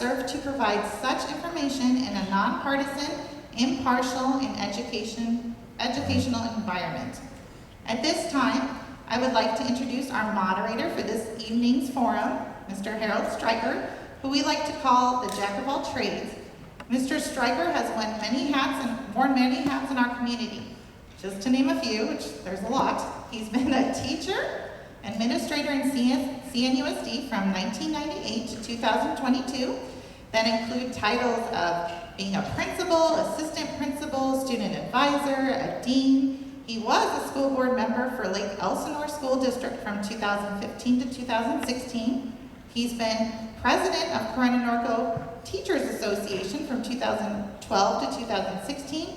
serve to provide such information in a nonpartisan, impartial, and educational environment. At this time, I would like to introduce our moderator for this evening's forum, Mr. Harold Stryker, who we like to call the Jack of all trades. Mr. Stryker has worn many hats in our community. Just to name a few, which there's a lot, he's been a teacher, administrator in CNUSD from 1998 to 2022, that include titles of being a principal, assistant principal, student advisor, a dean. He was a school board member for Lake Elsinore School District from 2015 to 2016. He's been president of Corona-Norco Teachers Association from 2012 to 2016.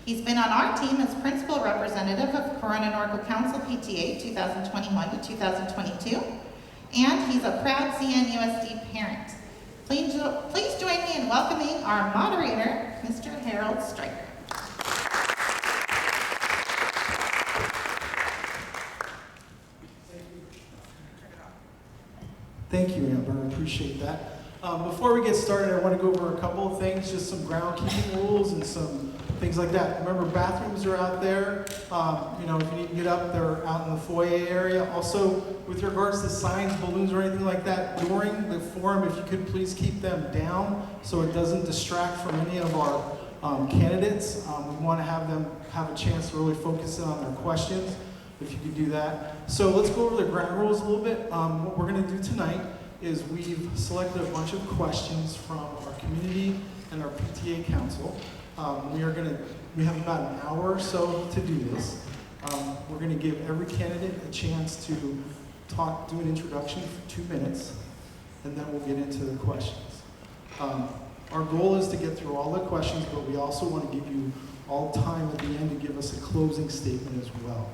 He's been on our team as principal representative of Corona-Norco Council PTA 2021 to 2022. And he's a proud CNUSD parent. Please join me in welcoming our moderator, Mr. Harold Stryker. Thank you, Amber. I appreciate that. Before we get started, I want to go over a couple of things, just some groundkeeping rules and some things like that. Remember, bathrooms are out there. If you need to get up, they're out in the foyer area. Also, with regards to signs, balloons, or anything like that, during the forum, if you could please keep them down so it doesn't distract from any of our candidates. We want to have them have a chance to really focus in on their questions, if you could do that. So let's go over the ground rules a little bit. What we're going to do tonight is we've selected a bunch of questions from our community and our PTA council. We have about an hour or so to do this. We're going to give every candidate a chance to do an introduction for 2 minutes, and then we'll get into the questions. Our goal is to get through all the questions, but we also want to give you all time at the end to give us a closing statement as well.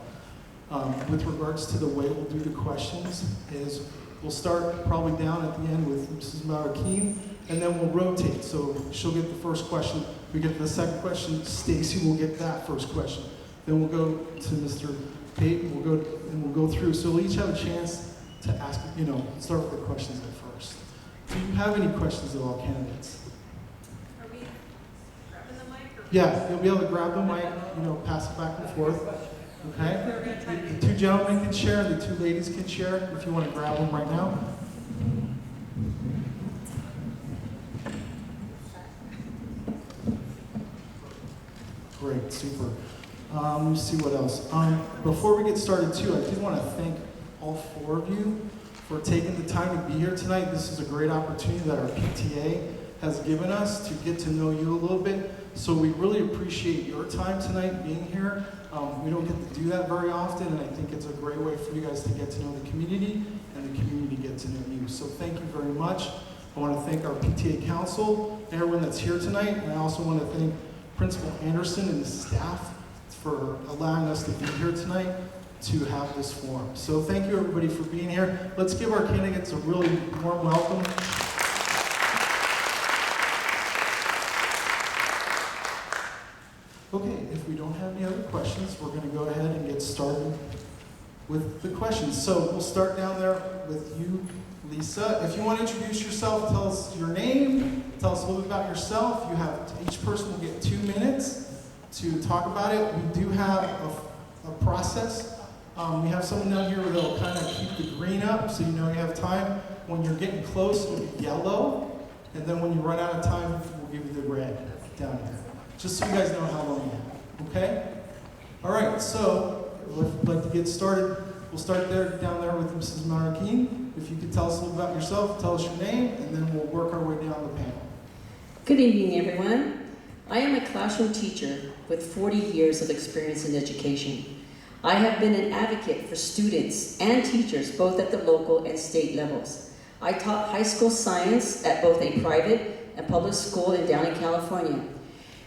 With regards to the way we'll do the questions is we'll start probably down at the end with Mrs. Marroquin, and then we'll rotate. So she'll get the first question, we get the second question, Stacy will get that first question. Then we'll go to Mr. Pate, we'll go through. So we'll each have a chance to ask, start with the questions at first. Do you have any questions at all, candidates? Are we grabbing the mic? Yeah, you'll be able to grab the mic, pass it back and forth. Okay? The two gentlemen can share, and the two ladies can share if you want to grab them right now. Great, super. Let me see what else. Before we get started too, I did want to thank all 4 of you for taking the time to be here tonight. This is a great opportunity that our PTA has given us to get to know you a little bit. So we really appreciate your time tonight being here. We don't get to do that very often, and I think it's a great way for you guys to get to know the community and the community get to know you. So thank you very much. I want to thank our PTA council and everyone that's here tonight, and I also want to thank Principal Anderson and his staff for allowing us to be here tonight to have this forum. So thank you everybody for being here. Let's give our candidates a really warm welcome. Okay, if we don't have any other questions, we're going to go ahead and get started with the questions. So we'll start down there with you, Lisa. If you want to introduce yourself, tell us your name, tell us a little bit about yourself. Each person will get 2 minutes to talk about it. We do have a process. We have someone down here that will kind of keep the green up so you know you have time. When you're getting close, it'll be yellow. And then when you run out of time, we'll give you the red down here. Just so you guys know how long you have, okay? All right, so if you'd like to get started, we'll start down there with Mrs. Marroquin. If you could tell us a little about yourself, tell us your name, and then we'll work our way down the panel. Good evening, everyone. I am a classroom teacher with 40 years of experience in education. I have been an advocate for students and teachers, both at the local and state levels. I taught high school science at both a private and public school in Downey, California.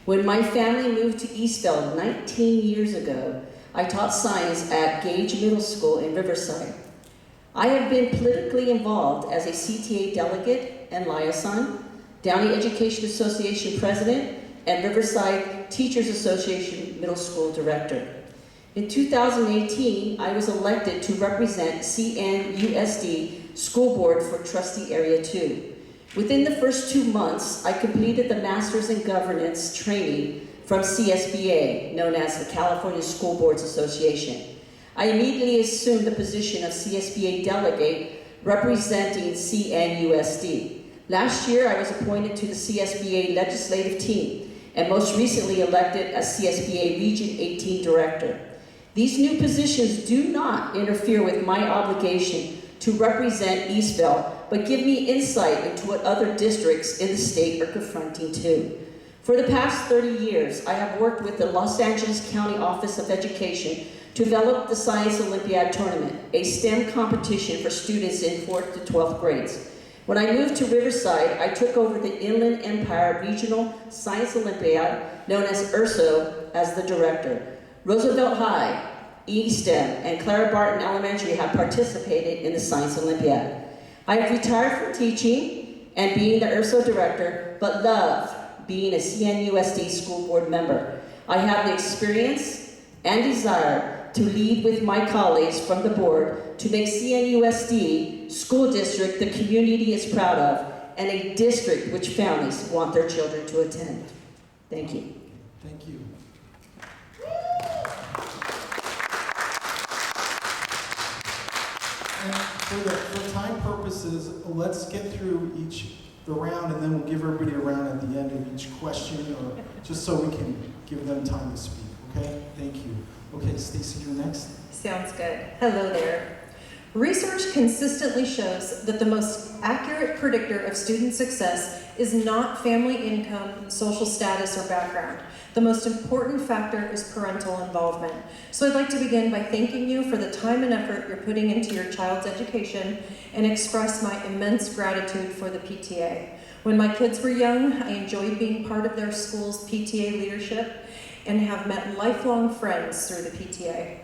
When my family moved to Eastville 19 years ago, I taught science at Gage Middle School in Riverside. I have been politically involved as a CTA delegate and liaison, Downey Education Association president, and Riverside Teachers Association Middle School director. In 2018, I was elected to represent CNUSD School Board for Trustee Area 2. Within the first 2 months, I completed the Masters in Governance training from CSBA, known as the California School Boards Association. I immediately assumed the position of CSBA delegate representing CNUSD. Last year, I was appointed to the CSBA legislative team and most recently elected as CSBA Region 18 Director. These new positions do not interfere with my obligation to represent Eastville, but give me insight into what other districts in the state are confronting too. For the past 30 years, I have worked with the Los Angeles County Office of Education to develop the Science Olympiad Tournament, a STEM competition for students in 4th to 12th grades. When I moved to Riverside, I took over the Inland Empire Regional Science Olympiad, known as URSO, as the director. Roosevelt High, ESTEM, and Clara Barton Elementary have participated in the Science Olympiad. I have retired from teaching and being the URSO director, but love being a CNUSD school board member. I have the experience and desire to lead with my colleagues from the board to make CNUSD school district the community is proud of and a district which families want their children to attend. Thank you. Thank you. And for time purposes, let's get through the round, and then we'll give everybody a round at the end of each question, or just so we can give them time to speak. Okay? Thank you. Okay, Stacy, you're next. Sounds good. Hello there. Research consistently shows that the most accurate predictor of student success is not family income, social status, or background. The most important factor is parental involvement. So I'd like to begin by thanking you for the time and effort you're putting into your child's education and express my immense gratitude for the PTA. When my kids were young, I enjoyed being part of their school's PTA leadership and have met lifelong friends through the PTA.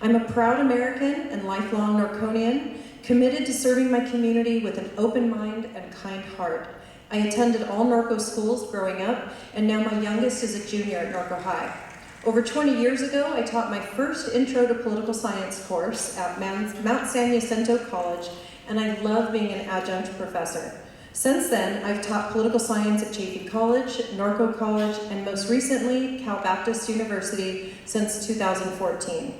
I'm a proud American and lifelong Norconian, committed to serving my community with an open mind and kind heart. I attended all Norco schools growing up, and now my youngest is a junior at Norco High. Over 20 years ago, I taught my first Intro to Political Science course at Mount San Jacinto College, and I love being an adjunct professor. Since then, I've taught political science at Chaffey College, Norco College, and most recently, Cal Baptist University since 2014.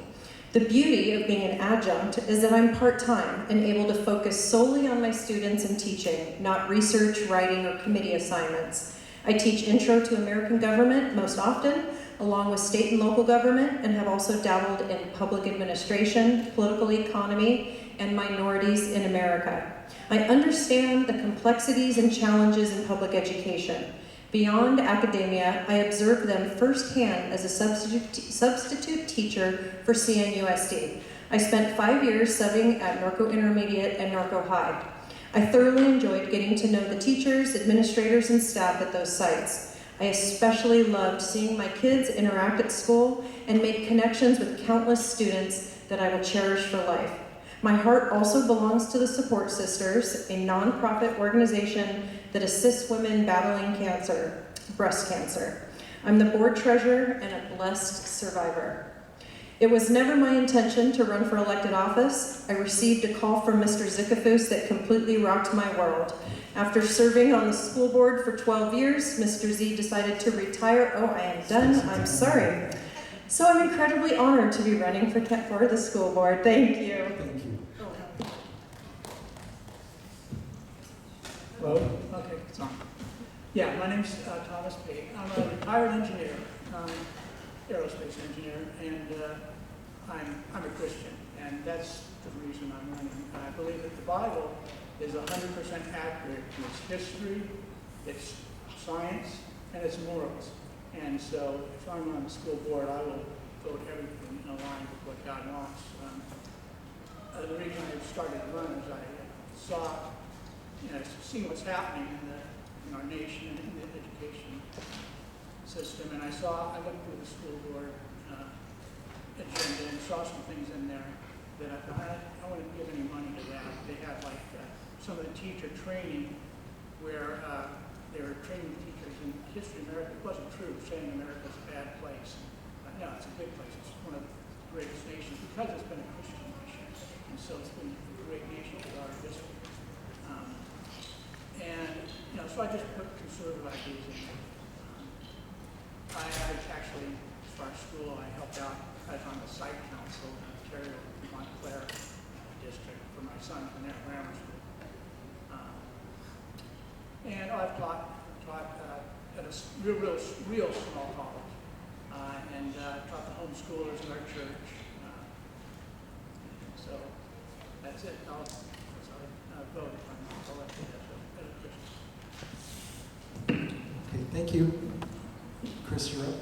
The beauty of being an adjunct is that I'm part-time and able to focus solely on my students and teaching, not research, writing, or committee assignments. I teach Intro to American Government most often, along with state and local government, and have also dabbled in public administration, political economy, and minorities in America. I understand the complexities and challenges in public education. Beyond academia, I observed them firsthand as a substitute teacher for CNUSD. I spent 5 years subbing at Norco Intermediate and Norco High. I thoroughly enjoyed getting to know the teachers, administrators, and staff at those sites. I especially loved seeing my kids interact at school and make connections with countless students that I will cherish for life. My heart also belongs to the Support Sisters, a nonprofit organization that assists women battling cancer, breast cancer. I'm the board treasurer and a blessed survivor. It was never my intention to run for elected office. I received a call from Mr. Zicafus that completely rocked my world. After serving on the school board for 12 years, Mr. Z decided to retire. Oh, I am done. I'm sorry. So I'm incredibly honored to be running for the school board. Thank you. Thank you. Hello? Okay, it's on. Yeah, my name's Thomas P. I'm a retired engineer, aerospace engineer, and I'm a Christian, and that's the reason I'm running. I believe that the Bible is 100% accurate in its history, its science, and its morals. And so if I'm on the school board, I will vote everything in line with what God wants. The reason I started to run is I saw, seeing what's happening in our nation and in the education system, and I looked through the school board agenda and saw some things in there that I thought, I wouldn't give any money to that. They had like some of the teacher training where they were training teachers in history of America. It wasn't true saying America's a bad place. No, it's a good place. It's one of the greatest nations because it's been a Christian nation. And so it's been a great nation for our history. And so I just put conservative ideas in there. I actually, as far as school, I helped out, I was on the site council in Ontario, Montclair district for my son from their grammar school. And I've taught at a real small college, and taught the homeschoolers in our church. So that's it. I'll vote if I'm elected as a Christian. Okay, thank you. Chris, you're up.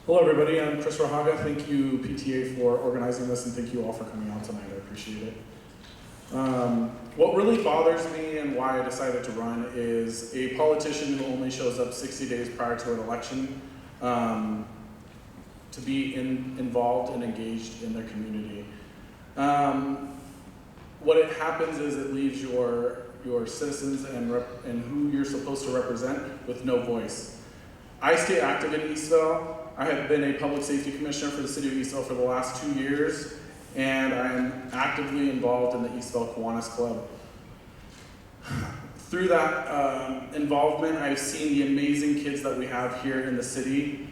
Hello everybody, I'm Chris Rahaga. Thank you PTA for organizing this and thank you all for coming out tonight. I appreciate it. What really bothers me and why I decided to run is a politician who only shows up 60 days prior to an election to be involved and engaged in their community. What it happens is it leaves your citizens and who you're supposed to represent with no voice. I stay active in Eastvale. I have been a public safety commissioner for the city of Eastvale for the last 2 years, and I am actively involved in the Eastvale Kiwanis Club. Through that involvement, I've seen the amazing kids that we have here in the city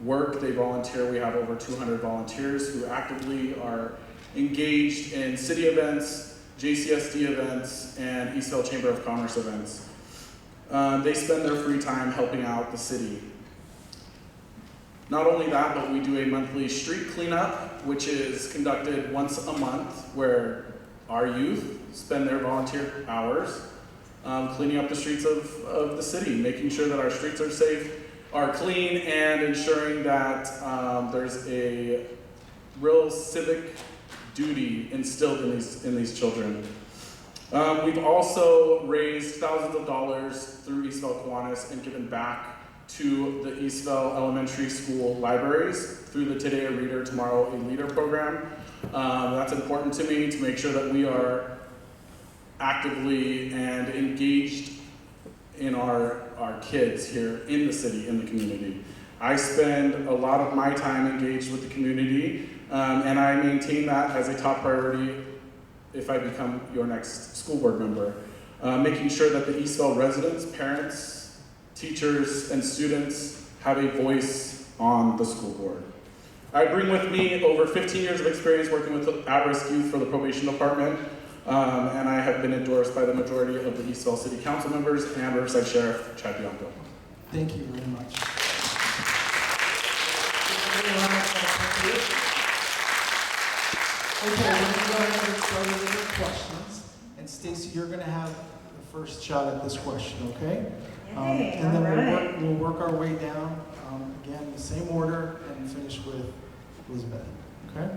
work. They volunteer. We have over 200 volunteers who actively are engaged in city events, JCSD events, and Eastvale Chamber of Commerce events. They spend their free time helping out the city. Not only that, but we do a monthly street cleanup, which is conducted once a month, where our youth spend their volunteer hours cleaning up the streets of the city, making sure that our streets are safe, are clean, and ensuring that there's a real civic duty instilled in these children. We've also raised thousands of dollars through Eastvale Kiwanis and given back to the Eastvale Elementary School libraries through the Today a Reader, Tomorrow a Leader program. That's important to me to make sure that we are actively and engaged in our kids here in the city, in the community. I spend a lot of my time engaged with the community, and I maintain that as a top priority if I become your next school board member. Making sure that the Eastvale residents, parents, teachers, and students have a voice on the school board. I bring with me over 15 years of experience working with at-risk youth for the probation department, and I have been endorsed by the majority of the Eastvale City Council members and Riverside Sheriff Chad Bianco. Thank you very much. Okay, we're going to go ahead and get started with your questions. And Stacy, you're going to have the first shot at this question, okay? Yay, And then all right. we'll work our way down, again, the same order, and finish with Elizabeth, okay?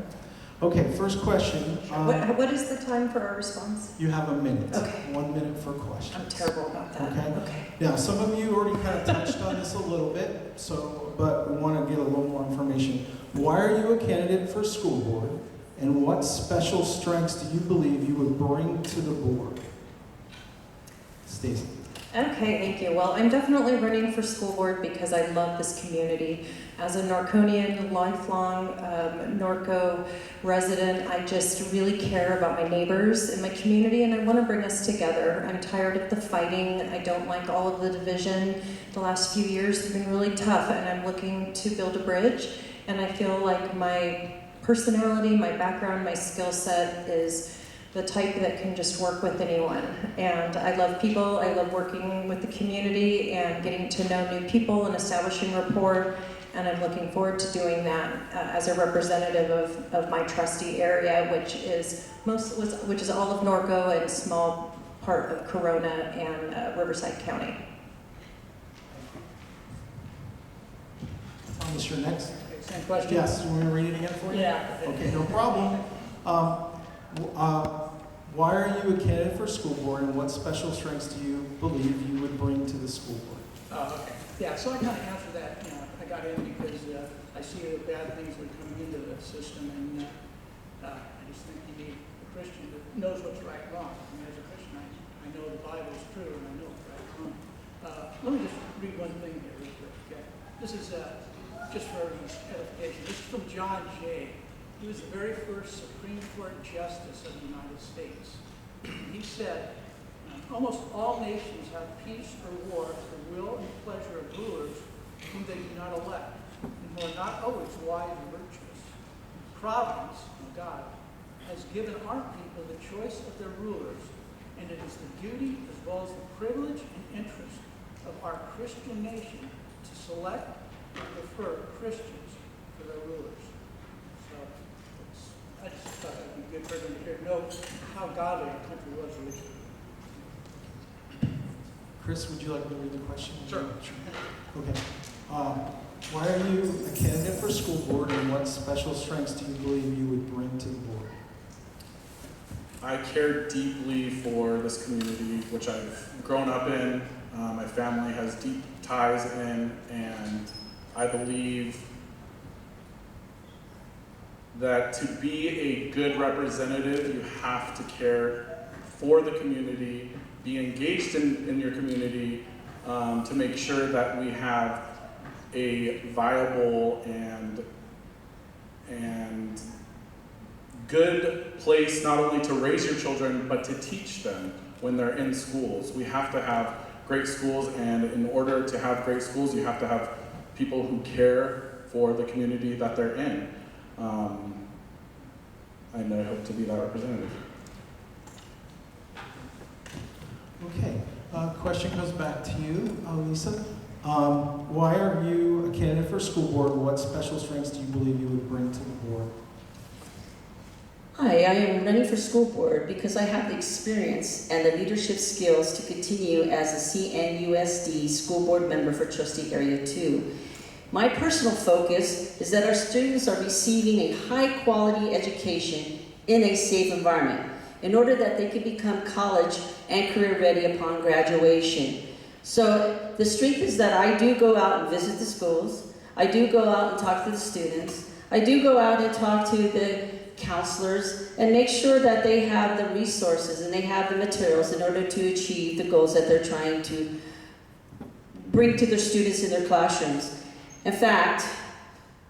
Okay, first question. What is the time for our response? You have a minute. Okay. 1 minute for questions. I'm terrible about that. Okay. Now, some of you already kind of touched on this a little bit, but we want to get a little more information. Why are you a candidate for school board, and what special strengths do you believe you would bring to the board? Stacey. Okay, thank you. Well, I'm definitely running for school board because I love this community. As a Norconian, lifelong Norco resident, I just really care about my neighbors in my community, and I want to bring us together. I'm tired of the fighting. I don't like all of the division. The last few years have been really tough, and I'm looking to build a bridge. And I feel like my personality, my background, my skill set is the type that can just work with anyone. And I love people, I love working with the community and getting to know new people and establishing rapport, and I'm looking forward to doing that as a representative of my trustee area, which is all of Norco and a small part of Corona and Riverside County. Thomas, you're next. Okay, same question? Yes, you want me to read it again for you? Yeah. Okay, no problem. Why are you a candidate for school board, and what special strengths do you believe you would bring to the school board? Oh, okay. Yeah, so I kind of answered that. I got in because I see the bad things that are coming into the system, and I just think you need a Christian that knows what's right and wrong. I mean, as a Christian, I know the Bible is true, and I know it's right and wrong. Let me just read one thing here real quick. Okay? This is just for edification. This is from John Jay. He was the very first Supreme Court Justice of the United States. He said, almost all nations have peace or war at the will and pleasure of rulers whom they do not elect, and who are not always wise and virtuous. Providence, God, has given our people the choice of their rulers, and it is the duty as well as the privilege and interest of our Christian nation to select and prefer Christians for their rulers. So I just thought it would be good for them to hear, know how godly our country was originally. Chris, would you like me to read the question? Sure. Okay. Why are you a candidate for school board, and what special strengths do you believe you would bring to the board? I care deeply for this community, which I've grown up in. My family has deep ties in, and I believe that to be a good representative, you have to care for the community, be engaged in your community, to make sure that we have a viable and good place not only to raise your children, but to teach them when they're in schools. We have to have great schools, and in order to have great schools, you have to have people who care for the community that they're in. And I hope to be that representative. Okay. Question goes back to you, Lisa. Why are you a candidate for school board, and what special strengths do you believe you would bring to the board? Hi, I am running for school board because I have the experience and the leadership skills to continue as a CNUSD school board member for Trustee Area 2. My personal focus is that our students are receiving a high-quality education in a safe environment in order that they can become college and career ready upon graduation. So the strength is that I do go out and visit the schools, I do go out and talk to the students, I do go out and talk to the counselors and make sure that they have the resources and they have the materials in order to achieve the goals that they're trying to bring to their students in their classrooms. In fact,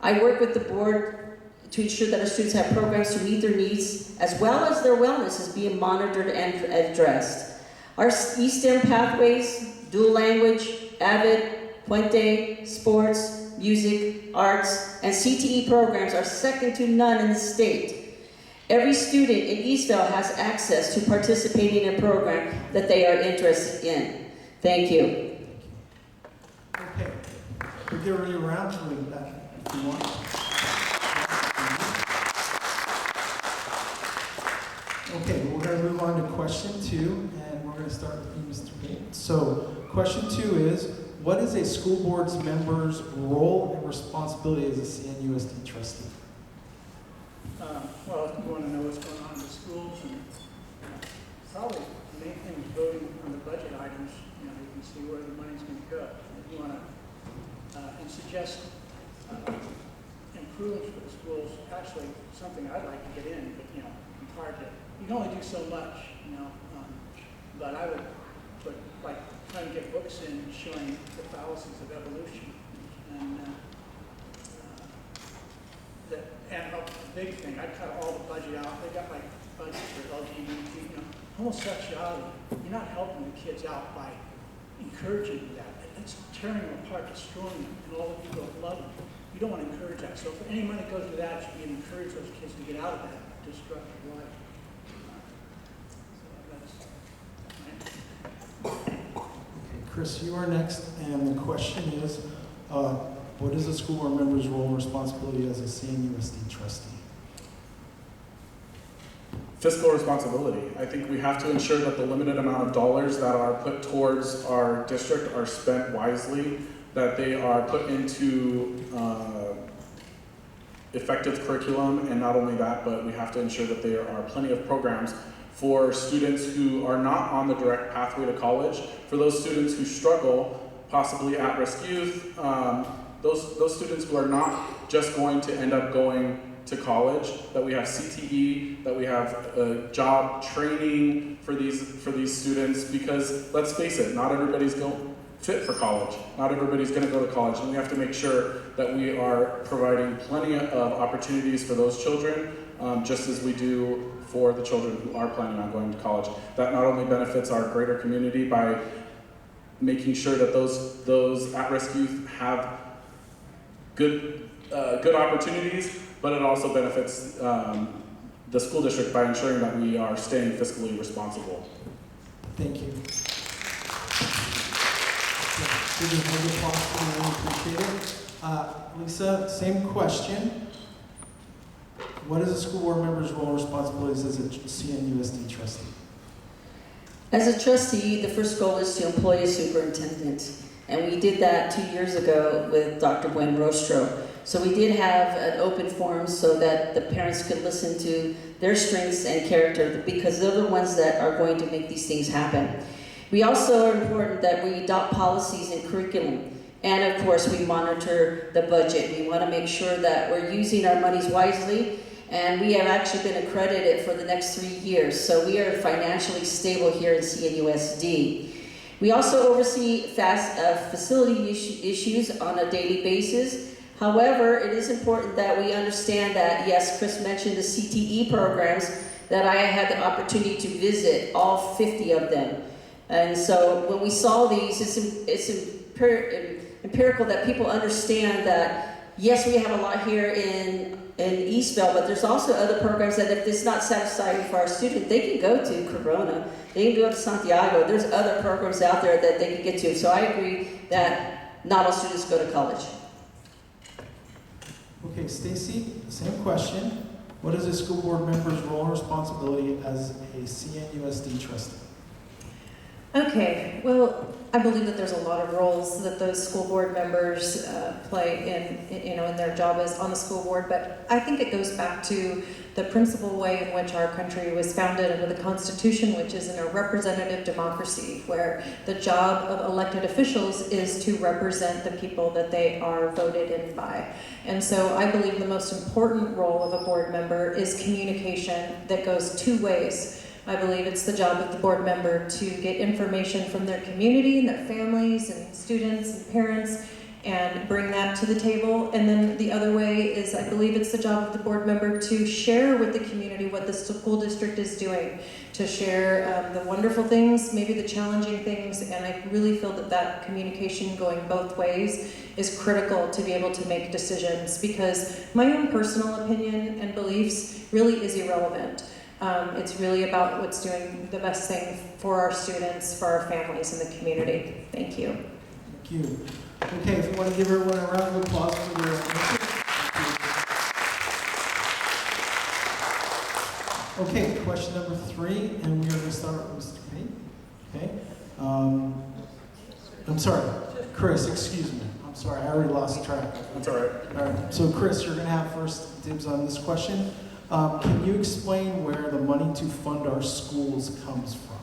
I work with the board to ensure that our students have programs to meet their needs as well as their wellness is being monitored and addressed. Our ESTEM pathways, dual language, AVID, Puente, sports, music, arts, and CTE programs are second to none in the state. Every student in Eastvale has access to participating in a program that they are interested in. Thank you. Okay. We'll give everybody a round to read that if you want. Okay, we're going to move on to question 2, and we're going to start with you, Mr. Payne. So, question 2 is, what is a school board's member's role and responsibility as a CNUSD trustee? Well, if you want to know what's going on in the schools, and probably the main thing is voting on the budget items. You can see where the money's going to go. If you want to and suggest improvements for the schools. Actually, something I'd like to get in, but hard to. You can only do so much, but I would put like trying to get books in showing the fallacies of evolution, and a big thing. I cut all the budget out. They got like budgets for LGBT, homosexuality. You're not helping the kids out by encouraging that. It's tearing them apart, destroying them, and all the people that love them. You don't want to encourage that. So if any money goes to that, it should be encourage those kids to get out of that destructive life. Okay, Chris, you are next, and the question is, what is a school board member's role and responsibility as a CNUSD trustee? Fiscal responsibility. I think we have to ensure that the limited amount of dollars that are put towards our district are spent wisely, that they are put into effective curriculum, and not only that, but we have to ensure that there are plenty of programs for students who are not on the direct pathway to college, for those students who struggle, possibly at-risk youth, those students who are not just going to end up going to college, that we have CTE, that we have job training for these students, because let's face it, not everybody's fit for college. Not everybody's going to go to college, and we have to make sure that we are providing plenty of opportunities for those children just as we do for the children who are planning on going to college. That not only benefits our greater community by making sure that those at-risk youth have good opportunities, but it also benefits the school district by ensuring that we are staying fiscally responsible. Thank you. Appreciate it. Lisa, same question. What is a school board member's role and responsibilities as a CNUSD trustee? As a trustee, the first goal is to employ a superintendent. And we did that 2 years ago with Dr. Buen Rostro. So we did have an open forum so that the parents could listen to their strengths and character, because they're the ones that are going to make these things happen. We also are important that we adopt policies and curriculum. And of course, we monitor the budget. We want to make sure that we're using our monies wisely. And we have actually been accredited for the next 3 years. So we are financially stable here in CNUSD. We also oversee facility issues on a daily basis. However, it is important that we understand that, yes, Chris mentioned the CTE programs, that I had the opportunity to visit all 50 of them. And so when we saw these, it's empirical that people understand that, yes, we have a lot here in Eastville, but there's also other programs that if it's not satisfying for our student, they can go to Corona, they can go to Santiago. There's other programs out there that they can get to. So I agree that not all students go to college. Okay, Stacy, same question. What is a school board member's role and responsibility as a CNUSD trustee? Okay, well, I believe that there's a lot of roles that those school board members play in their job as on the school board, but I think it goes back to the principal way in which our country was founded under the Constitution, which is in a representative democracy, where the job of elected officials is to represent the people that they are voted in by. And so I believe the most important role of a board member is communication that goes two ways. I believe it's the job of the board member to get information from their community and their families and students and parents and bring that to the table. And then the other way is I believe it's the job of the board member to share with the community what the school district is doing, to share the wonderful things, maybe the challenging things, and I really feel that that communication going both ways is critical to be able to make decisions, because my own personal opinion and beliefs really is irrelevant. It's really about what's doing the best thing for our students, for our families, and the community. Thank you. Thank you. Okay, if you want to give everyone a round of applause for their answers. Okay, question number 3, and we are going to start with Mr. Payne. Okay. I'm sorry, Chris, excuse me. I'm sorry, I already lost track. That's all right. All right, so Chris, you're going to have first dibs on this question. Can you explain where the money to fund our schools comes from?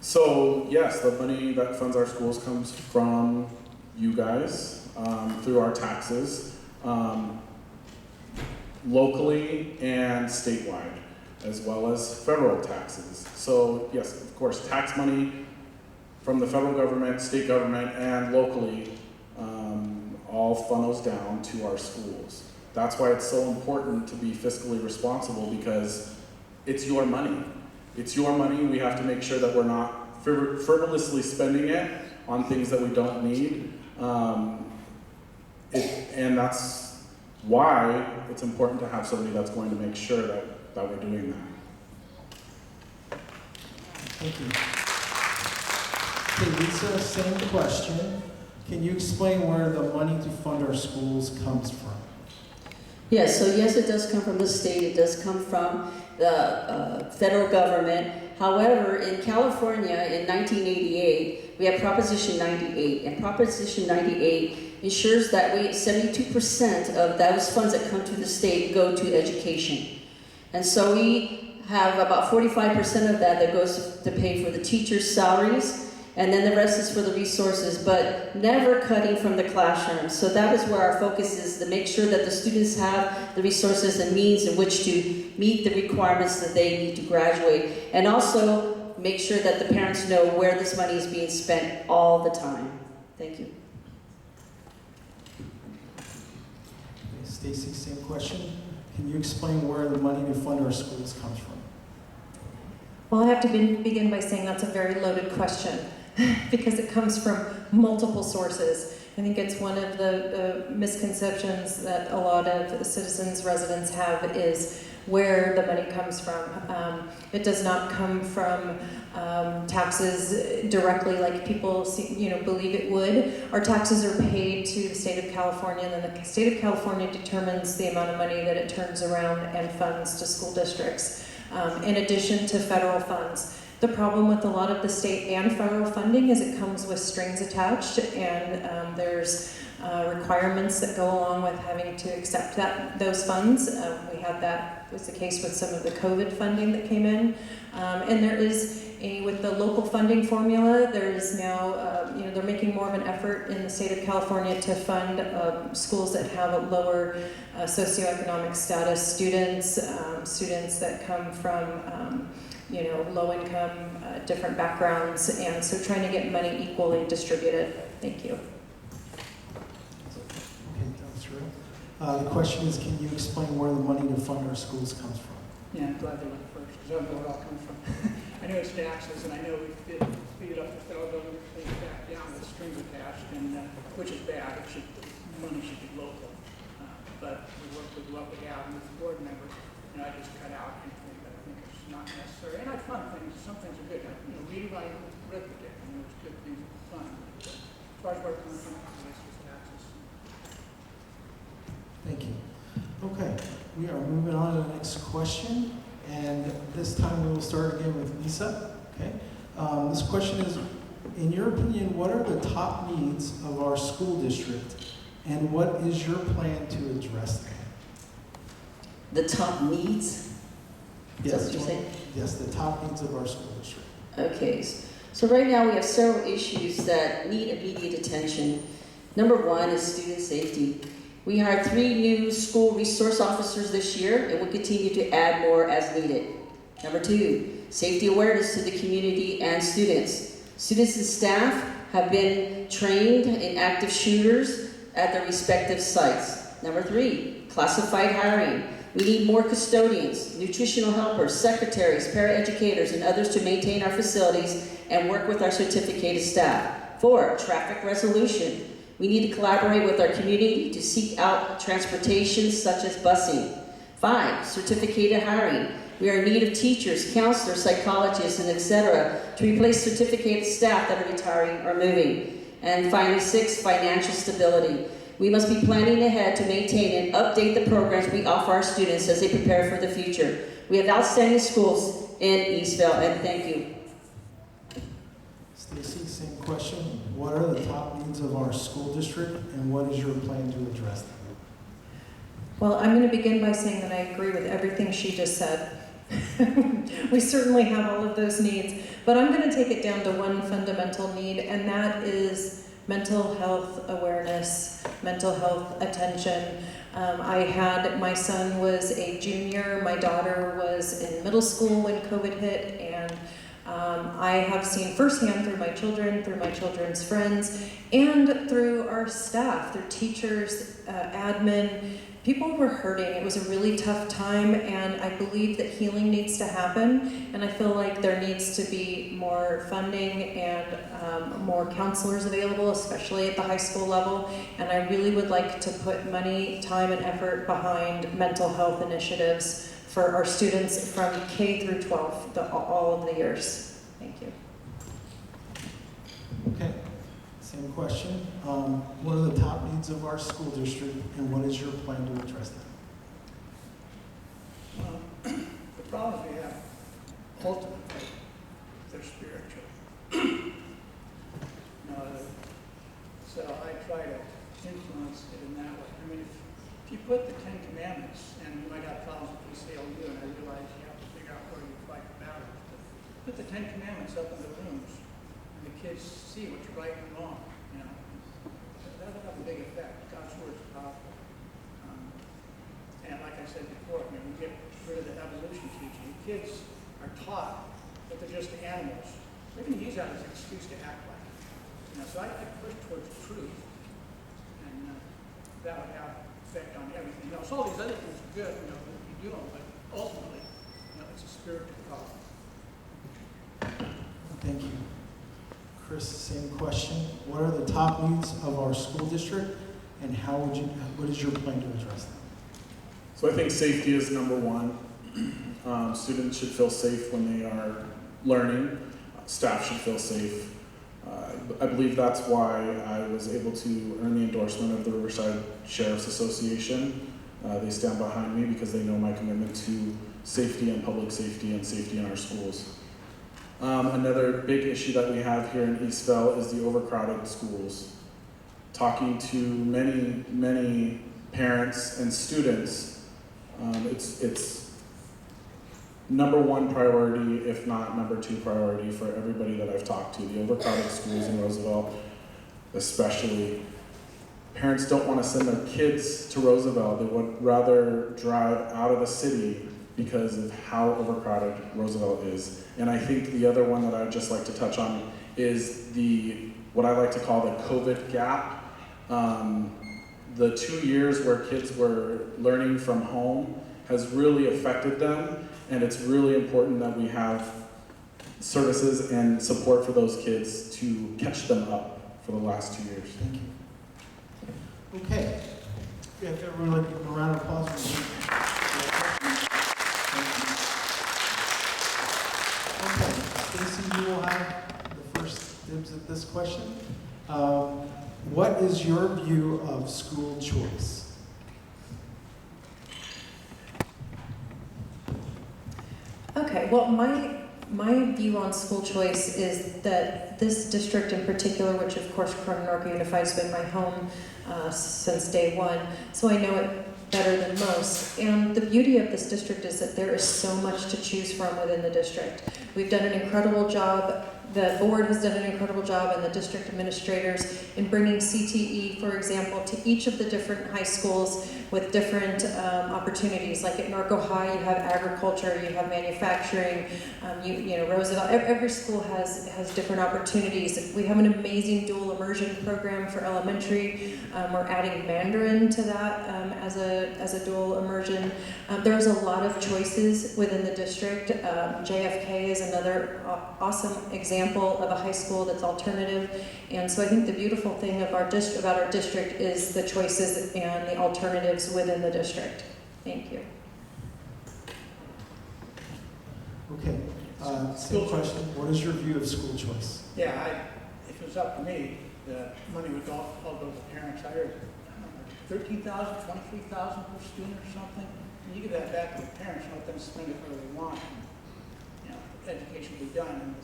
So yes, the money that funds our schools comes from you guys through our taxes, locally and statewide, as well as federal taxes. So yes, of course, tax money from the federal government, state government, and locally all funnels down to our schools. That's why it's so important to be fiscally responsible, because it's your money. It's your money. We have to make sure that we're not frivolously spending it on things that we don't need. And that's why it's important to have somebody that's going to make sure that we're doing that. Thank you. Okay, Lisa, same question. Can you explain where the money to fund our schools comes from? Yes, so yes, it does come from the state, it does come from the federal government. However, in California in 1988, we have Proposition 98, and Proposition 98 ensures that 72% of those funds that come to the state go to education. And so we have about 45% of that goes to pay for the teachers' salaries, and then the rest is for the resources, but never cutting from the classroom. So that is where our focus is, to make sure that the students have the resources and means in which to meet the requirements that they need to graduate. And also make sure that the parents know where this money is being spent all the time. Thank you. Okay, Stacy, same question. Can you explain where the money to fund our schools comes from? Well, I have to begin by saying that's a very loaded question because it comes from multiple sources. I think it's one of the misconceptions that a lot of citizens, residents have is where the money comes from. It does not come from taxes directly like people believe it would. Our taxes are paid to the state of California, and then the state of California determines the amount of money that it turns around and funds to school districts, in addition to federal funds. The problem with a lot of the state and federal funding is it comes with strings attached, and there's requirements that go along with having to accept those funds. We had that was the case with some of the COVID funding that came in, and there is with the local funding formula. There is now they're making more of an effort in the state of California to fund schools that have a lower socioeconomic status students, students that come from low income, different backgrounds, and so trying to get money equally distributed. Thank you. Okay, thanks, Drew. The question is, can you explain where the money to fund our schools comes from? Yeah, I'm glad they went first, because I don't know where it all comes from. I know it's taxes, and I know we've speeded up the federal government, things back down with strings attached, and which is bad. The money should be local. But we work with what we have, and with the board members, and I just cut out anything that I think is not necessary. And I fund things. Some things are good. Reading by arithmetic, it's good things to fund. But as far as where it comes from, it's just taxes. Thank you. Okay, we are moving on to the next question, and this time we will start again with Lisa. Okay, this question is, in your opinion, what are the top needs of our school district, and what is your plan to address them? The top needs? Is that what you're saying? Yes, the top needs of our school district. Okay, so right now we have several issues that need immediate attention. Number one is student safety. We hired 3 new school resource officers this year, and we'll continue to add more as needed. Number 2, safety awareness to the community and students. Students and staff have been trained in active shooters at their respective sites. Number 3, classified hiring. We need more custodians, nutritional helpers, secretaries, paraeducators, and others to maintain our facilities and work with our certificated staff. 4, traffic resolution. We need to collaborate with our community to seek out transportation such as busing. 5, certificated hiring. We are in need of teachers, counselors, psychologists, and etc. to replace certificated staff that are retiring or moving. And finally, 6, financial stability. We must be planning ahead to maintain and update the programs we offer our students as they prepare for the future. We have outstanding schools in Eastville, and thank you. Stacy, same question. What are the top needs of our school district, and what is your plan to address them? Well, I'm going to begin by saying that I agree with everything she just said. We certainly have all of those needs, but I'm going to take it down to one fundamental need, and that is mental health awareness, mental health attention. My son was a junior, my daughter was in middle school when COVID hit, and I have seen firsthand through my children, through my children's friends, and through our staff, through teachers, admin, people were hurting. It was a really tough time, and I believe that healing needs to happen, and I feel like there needs to be more funding and more counselors available, especially at the high school level, and I really would like to put money, time, and effort behind mental health initiatives for our students from K through 12, all of the years. Thank you. Okay, same question. What are the top needs of our school district, and what is your plan to address them? The problems we have, ultimately, they're spiritual. So I try to influence it in that way. I mean, if you put the 10 Commandments, and you might have problems with this you, and I realize you have to figure out where you fight the battles, but put the 10 Commandments up in the rooms, and the kids see what's right and wrong. That'll have a big effect. God's word is powerful. And like I said before, we get rid of the evolution teaching. Kids are taught that they're just animals. They're going to use that as an excuse to act like it. So I push towards truth, and that would have effect on everything else. All these other things are good, you know, that you do them, but ultimately, you know, it's a spiritual problem. Thank you. Chris, same question. What are the top needs of our school district, and what is your plan to address them? So I think safety is number one. Students should feel safe when they are learning. Staff should feel safe. I believe that's why I was able to earn the endorsement of the Riverside Sheriff's Association. They stand behind me because they know my commitment to safety and public safety and safety in our schools. Another big issue that we have here in Eastvale is the overcrowded schools. Talking to many parents and students, it's number one priority, if not number two priority for everybody that I've talked to. The overcrowded schools in Roosevelt, especially. Parents don't want to send their kids to Roosevelt. They would rather drive out of the city because of how overcrowded Roosevelt is. And I think the other one that I would just like to touch on is what I like to call the COVID gap. The 2 years where kids were learning from home has really affected them, and it's really important that we have services and support for those kids to catch them up for the last 2 years. Thank you. Okay. If everyone would give a round of applause for me. Okay, Stacy, you will have the first dibs at this question. What is your view of school choice? Okay, well, my view on school choice is that this district in particular, which of course Corona-Norco Unified has been my home since day one, so I know it better than most. And the beauty of this district is that there is so much to choose from within the district. We've done an incredible job. The board has done an incredible job, and the district administrators, in bringing CTE, for example, to each of the different high schools with different opportunities. Like at Norco High, you have agriculture, you have manufacturing, you know, Roosevelt. Every school has different opportunities. We have an amazing dual immersion program for elementary. We're adding Mandarin to that as a dual immersion. There's a lot of choices within the district. JFK is another awesome example of a high school that's alternative. And so I think the beautiful thing of about our district is the choices and the alternatives within the district. Thank you. Okay, same question. What is your view of school choice? Yeah, if it was up to me, the money would all go to parents. I heard $13,000, $23,000 per student or something. And you give that back to the parents and let them spend it where they want. You know, education will be done, and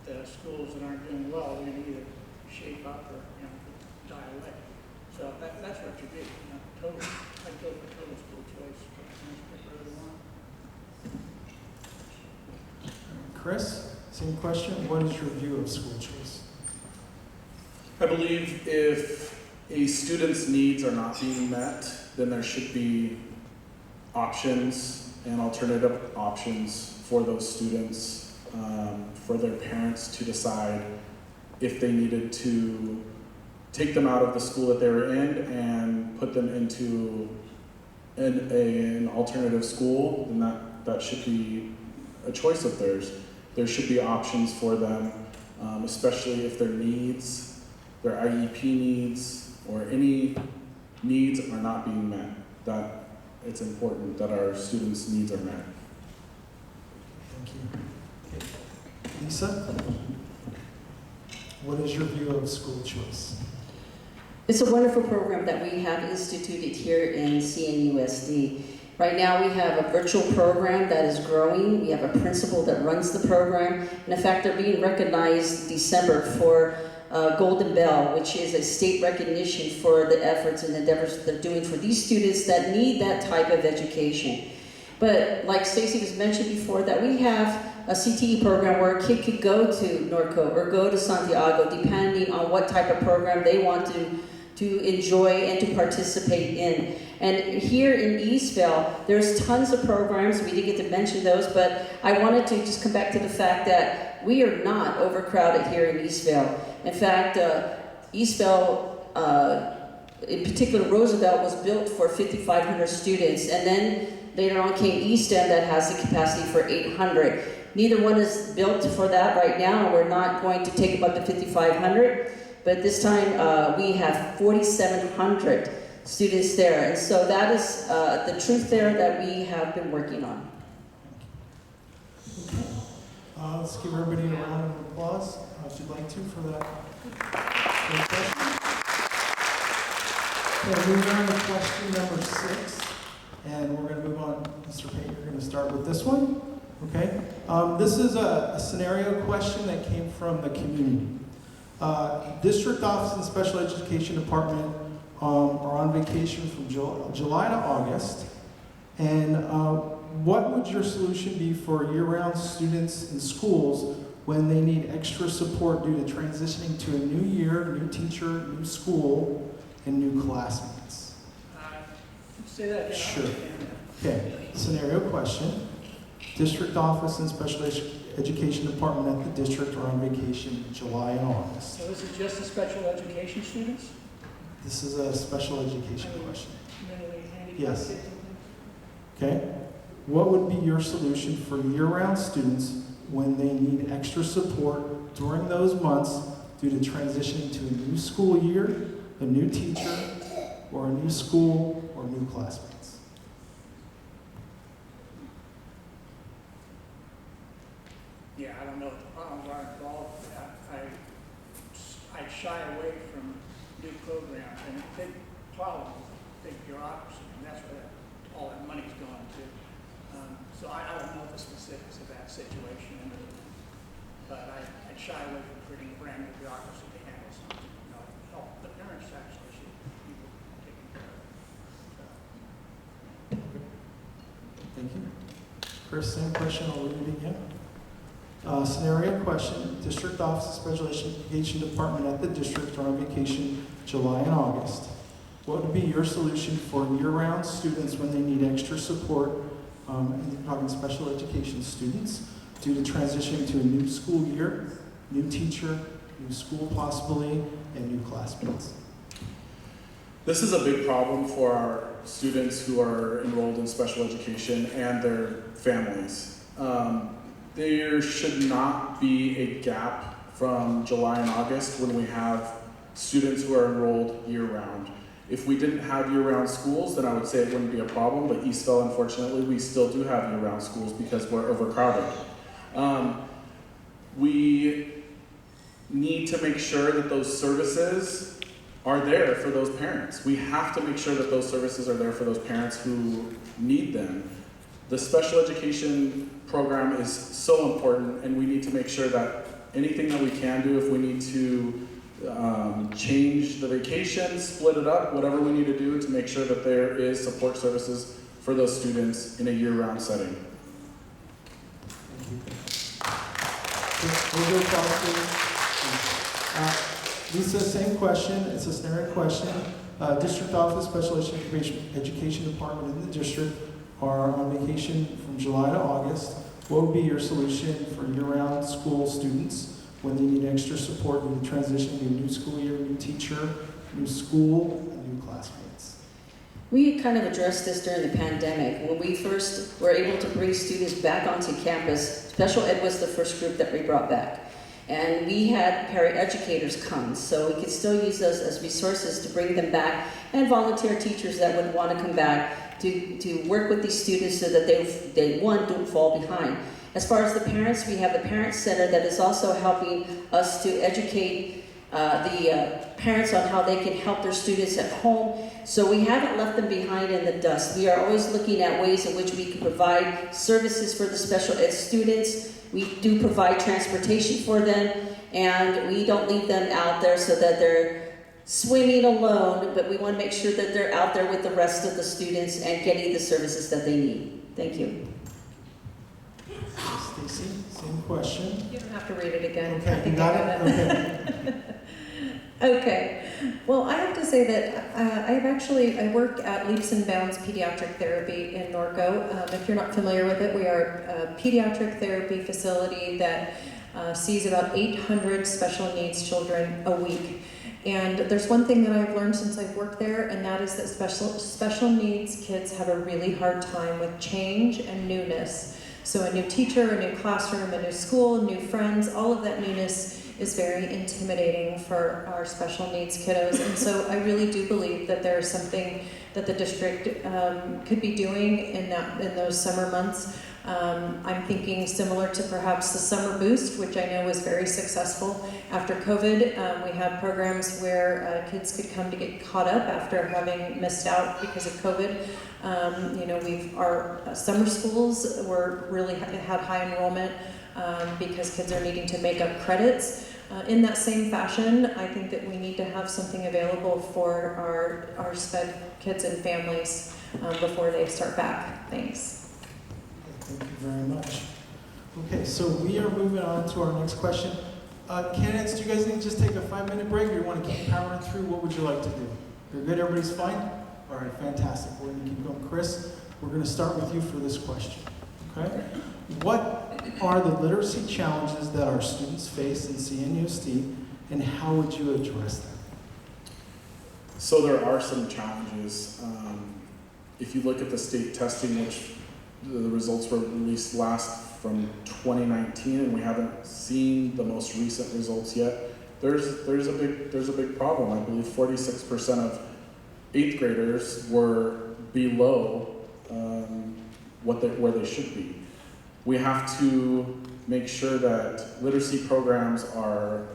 the schools that aren't doing well, they're going to either shape up or, you know, die away. So that's what it should be. You know, I'd go for total school choice. Let the parents pick where they want. Chris, same question. What is your view of school choice? I believe if a student's needs are not being met, then there should be options and alternative options for those students, for their parents to decide if they needed to take them out of the school that they were in and put them into an alternative school, then that should be a choice of theirs. There should be options for them, especially if their needs, their IEP needs, or any needs are not being met. That it's important that our students' needs are met. Thank you. Lisa, what is your view of school choice? It's a wonderful program that we have instituted here in CNUSD. Right now we have a virtual program that is growing. We have a principal that runs the program. And in fact, they're being recognized December for Golden Bell, which is a state recognition for the efforts and endeavors they're doing for these students that need that type of education. But like Stacy was mentioned before, that we have a CTE program where a kid could go to Norco or go to Santiago, depending on what type of program they want to enjoy and to participate in. And here in Eastvale, there's tons of programs. We didn't get to mention those, but I wanted to just come back to the fact that we are not overcrowded here in Eastvale. In fact, Eastvale in particular, Roosevelt was built for 5,500 students, and then later on came East End that has the capacity for 800. Neither one is built for that right now. We're not going to take them up to 5,500, but this time we have 4,700 students there, and so that is the truth there that we have been working on. Let's give everybody a round of applause, if you'd like to, for that great question. Okay, moving on to question number 6, and we're going to move on. Mr. Payne, you're going to start with this one. Okay, this is a scenario question that came from the community. District Office and Special Education Department are on vacation from July to August, and what would your solution be for year-round students in schools when they need extra support due to transitioning to a new year, new teacher, new school, and new classmates? Say that again. Sure. Okay, scenario question. District Office and Special Education Department at the district are on vacation in July and August. So this is just the special education students? This is a special education question. Mentally handicapped Yes. kids and things? Okay? What would be your solution for year-round students when they need extra support during those months due to transitioning to a new school year, a new teacher, or a new school, or new classmates? Yeah, I don't know what the problems are involved with that. I shy away from new programs, and a big problem is big bureaucracy, and that's where all that money's going to. So I don't know the specifics of that situation, but I'd shy away from creating a brand new bureaucracy to handle something. You know, help the parents actually should be taken care of. Thank you. Chris, same question. I'll read it again. Scenario question. District Office of Special Education Department at the district are on vacation July and August. What would be your solution for year-round students when they need extra support, and you're talking special education students, due to transitioning to a new school year, new teacher, new school possibly, and new classmates? This is a big problem for our students who are enrolled in special education and their families. There should not be a gap from July and August when we have students who are enrolled year-round. If we didn't have year-round schools, then I would say it wouldn't be a problem, but Eastville, unfortunately, we still do have year-round schools because we're overcrowded. We need to make sure that those services are there for those parents. We have to make sure that those services are there for those parents who need them. The special education program is so important, and we need to make sure that anything that we can do, if we need to change the vacation, split it up, whatever we need to do to make sure that there is support services for those students in a year-round setting. Lisa, same question. It's a scenario question. District Office, Special Education Department in the district are on vacation from July to August. What would be your solution for year-round school students when they need extra support in the transition to a new school year, new teacher, new school, and new classmates? We kind of addressed this during the pandemic. When we first were able to bring students back onto campus, special ed was the first group that we brought back. And we had paraeducators come, so we could still use those as resources to bring them back, and volunteer teachers that would want to come back to work with these students so that they don't fall behind. As far as the parents, we have the Parent Center that is also helping us to educate the parents on how they can help their students at home. So we haven't left them behind in the dust. We are always looking at ways in which we can provide services for the special ed students. We do provide transportation for them, and we don't leave them out there so that they're swimming alone, but we want to make sure that they're out there with the rest of the students and getting the services that they need. Thank you. Stacy, same question. You don't have to read it again. I Okay, you think got I it? Okay. Okay. Well, I have to say that I work at Leaps and Bounds Pediatric Therapy in Norco. If you're not familiar with it, we are a pediatric therapy facility that sees about 800 special needs children a week. And there's one thing that I've learned since I've worked there, and that is that special needs kids have a really hard time with change and newness. So a new teacher, a new classroom, a new school, new friends, all of that newness is very intimidating for our special needs kiddos. And so I really do believe that there's something that the district could be doing in those summer months. I'm thinking similar to perhaps the Summer Boost, which I know was very successful after COVID. We had programs where kids could come to get caught up after having missed out because of COVID. Our summer schools were really had high enrollment because kids are needing to make up credits. In that same fashion, I think that we need to have something available for our SPED kids and families before they start back. Thanks. Thank you very much. Okay, so we are moving on to our next question. Candidates, do you guys need to just take a 5-minute break, or you want to keep powering through? What would you like to do? You're good? Everybody's fine? All right, fantastic. We're going to keep going. Chris, we're going to start with you for this question. Okay? What are the literacy challenges that our students face in CNUSD, and how would you address them? So there are some challenges. If you look at the state testing, which the results were released last from 2019, and we haven't seen the most recent results yet, there's a big problem. I believe 46% of 8th graders were below where they should be. We have to make sure that literacy programs are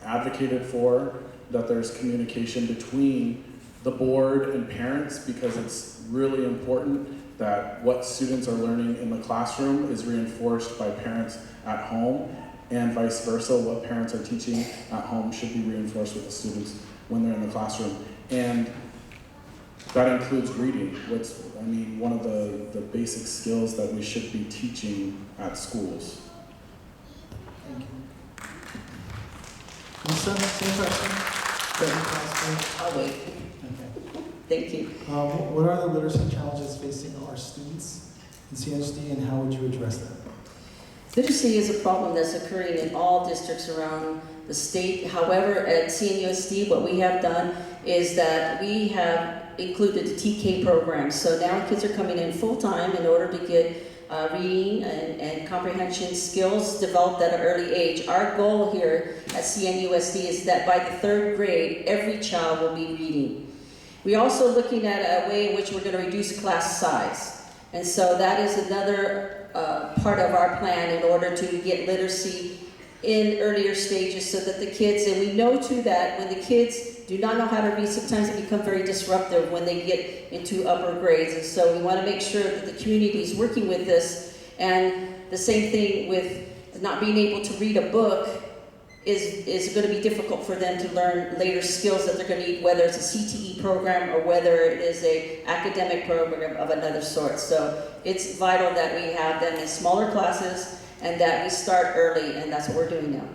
advocated for, that there's communication between the board and parents, because it's really important that what students are learning in the classroom is reinforced by parents at home, and vice versa. What parents are teaching at home should be reinforced with the students when they're in the classroom. And that includes reading, one of the basic skills that we should be teaching at schools. Thank you. Lisa, same question. I'll wait. Okay. Thank you. What are the literacy challenges facing our students in CNUSD, and how would you address them? Literacy is a problem that's occurring in all districts around the state. However, at CNUSD, what we have done is that we have included the TK program. So now kids are coming in full-time in order to get reading and comprehension skills developed at an early age. Our goal here at CNUSD is that by the 3rd grade, every child will be reading. We're also looking at a way in which we're going to reduce class size. And so that is another part of our plan in order to get literacy in earlier stages, so that the kids, and we know too that when the kids do not know how to read, sometimes it becomes very disruptive when they get into upper grades. And so we want to make sure that the community is working with this. And the same thing with not being able to read a book is going to be difficult for them to learn later skills that they're going to need, whether it's a CTE program or whether it is an academic program of another sort. So it's vital that we have them in smaller classes and that we start early, and that's what we're doing now.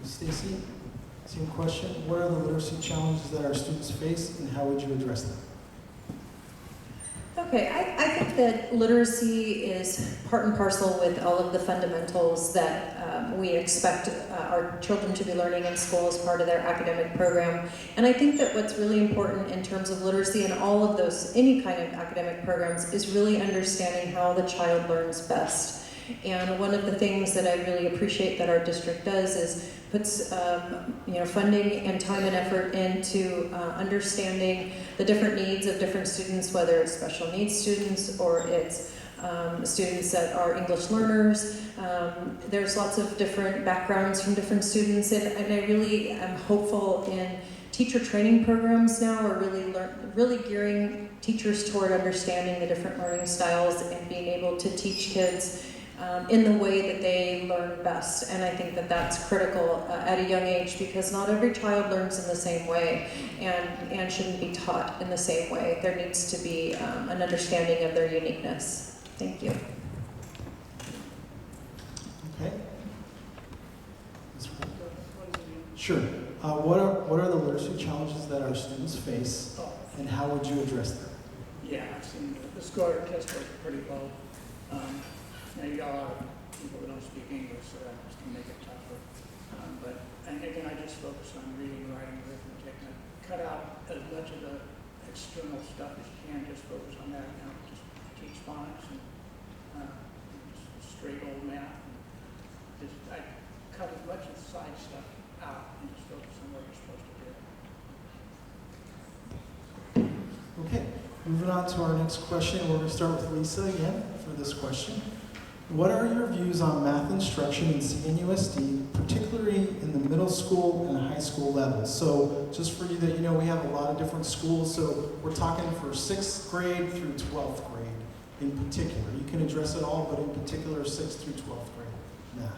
Stacy, same question. What are the literacy challenges that our students face, and how would you address them? Okay, I think that literacy is part and parcel with all of the fundamentals that we expect our children to be learning in school as part of their academic program. And I think that what's really important in terms of literacy and all of those, any kind of academic programs, is really understanding how the child learns best. And one of the things that I really appreciate that our district does is puts funding and time and effort into understanding the different needs of different students, whether it's special needs students or it's students that are English learners. There's lots of different backgrounds from different students, and I really am hopeful in teacher training programs now are really gearing teachers toward understanding the different learning styles and being able to teach kids in the way that they learn best. And I think that that's critical at a young age, because not every child learns in the same way and shouldn't be taught in the same way. There needs to be an understanding of their uniqueness. Thank you. Okay. Sure. What are the literacy challenges that our students face, and how would you address them? Yeah, I've seen the score test scores are pretty low. Now you got a lot of people that don't speak English, so that just can make it tougher. But again, I focus on reading, writing, arithmetic, and cut out as much of the external stuff as you can. Just focus on that. You know, just teach phonics and just straight old math. And I cut as much of the side stuff out and just focus on what you're supposed to do. Okay, moving on to our next question. We're going to start with Lisa again for this question. What are your views on math instruction in CNUSD, particularly in the middle school and high school levels? So just for you that you know, we have a lot of different schools, so we're talking for 6th grade through 12th grade in particular. You can address it all, but in particular 6th through 12th grade math.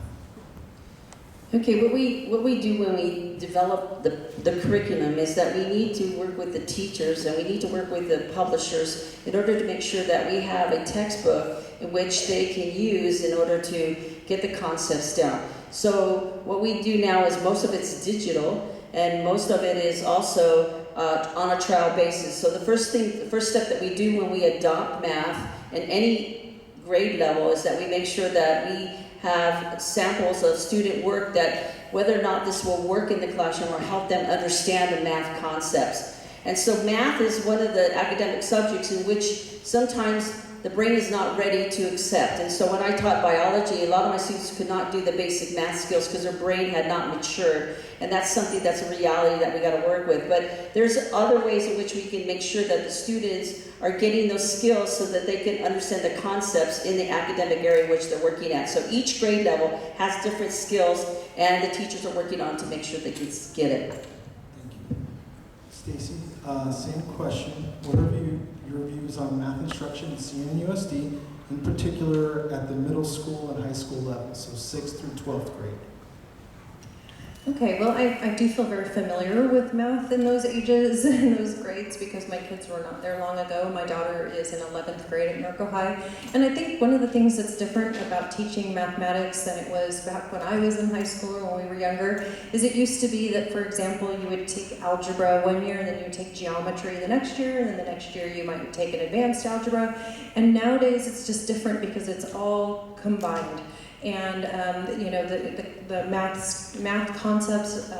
Okay, what we do when we develop the curriculum is that we need to work with the teachers and we need to work with the publishers in order to make sure that we have a textbook in which they can use in order to get the concepts down. So what we do now is most of it's digital and most of it is also on a trial basis. So the first step that we do when we adopt math in any grade level is that we make sure that we have samples of student work that whether or not this will work in the classroom or help them understand the math concepts. And so math is one of the academic subjects in which sometimes the brain is not ready to accept. And so when I taught biology, a lot of my students could not do the basic math skills because their brain had not matured. And that's something that's a reality that we got to work with. But there's other ways in which we can make sure that the students are getting those skills so that they can understand the concepts in the academic area in which they're working at. So each grade level has different skills and the teachers are working on to make sure they can get it. Thank you. Stacy, same question. What are your views on math instruction in CNUSD, in particular at the middle school and high school level, so 6th through 12th grade? Okay, well, I do feel very familiar with math in those ages and those grades because my kids were not there long ago. My daughter is in 11th grade at Norco High. And I think one of the things that's different about teaching mathematics than it was back when I was in high school or when we were younger is it used to be that, for example, you would take algebra one year and then you would take geometry the next year, and then the next year you might take an advanced algebra. And nowadays it's just different because it's all combined. And you know, the math concepts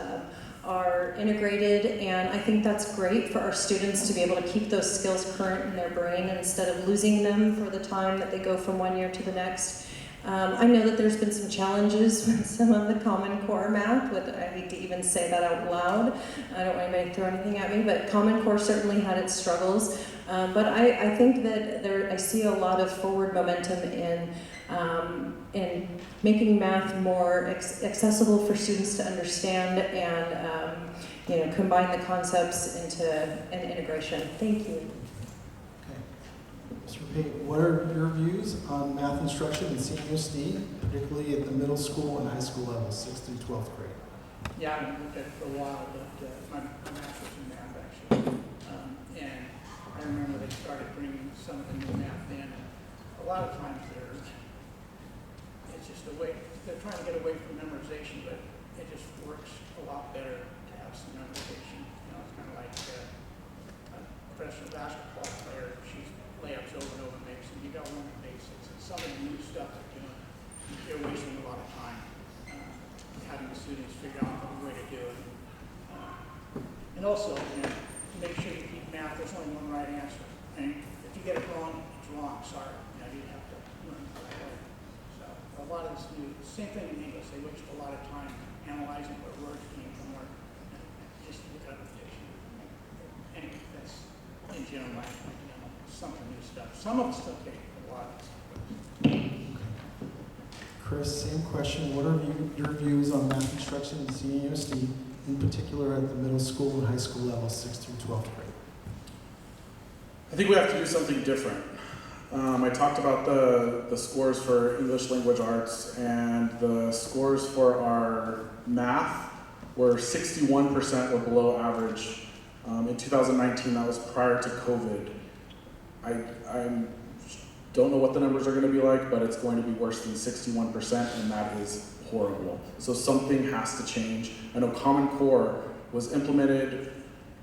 are integrated, and I think that's great for our students to be able to keep those skills current in their brain instead of losing them for the time that they go from one year to the next. I know that there's been some challenges with some of the Common Core math, I hate to even say that out loud. I don't want anybody to throw anything at me, but Common Core certainly had its struggles. But I think that I see a lot of forward momentum in making math more accessible for students to understand and you know, combine the concepts into an integration. Thank you. Okay. Mr. Pate, what are your views on math instruction in CNUSD, particularly at the middle school and high school levels, 6th through 12th grade? Yeah, I haven't looked at it for a while, but my master's in math actually. And I remember they started bringing some of the new math in. And a lot of times it's just a way, they're trying to get away from memorization, but it just works a lot better to have some memorization. You know, it's kind of like a professional basketball player, she's layups over and over makes, and you got to learn the basics. And some of the new stuff they're doing, they're wasting a lot of time having the students figure out the way to do it. And also, you know, make sure you keep math, there's only one right answer. And if you get it wrong, it's wrong, sorry. You know, you have to learn the right way. So a lot of this new, same thing in English, they waste a lot of time analyzing where words came from, or just look at repetition. Anyway, that's in general my opinion, you know, some of the new stuff. Some of it's still taking a lot of stuff. Chris, same question. What are your views on math instruction in CNUSD, in particular at the middle school and high school level, 6th through 12th grade? I think we have to do something different. I talked about the scores for English language arts, and the scores for our math were 61% or below average. In 2019, that was prior to COVID. I don't know what the numbers are going to be like, but it's going to be worse than 61%, and that is horrible. So something has to change. I know Common Core was implemented,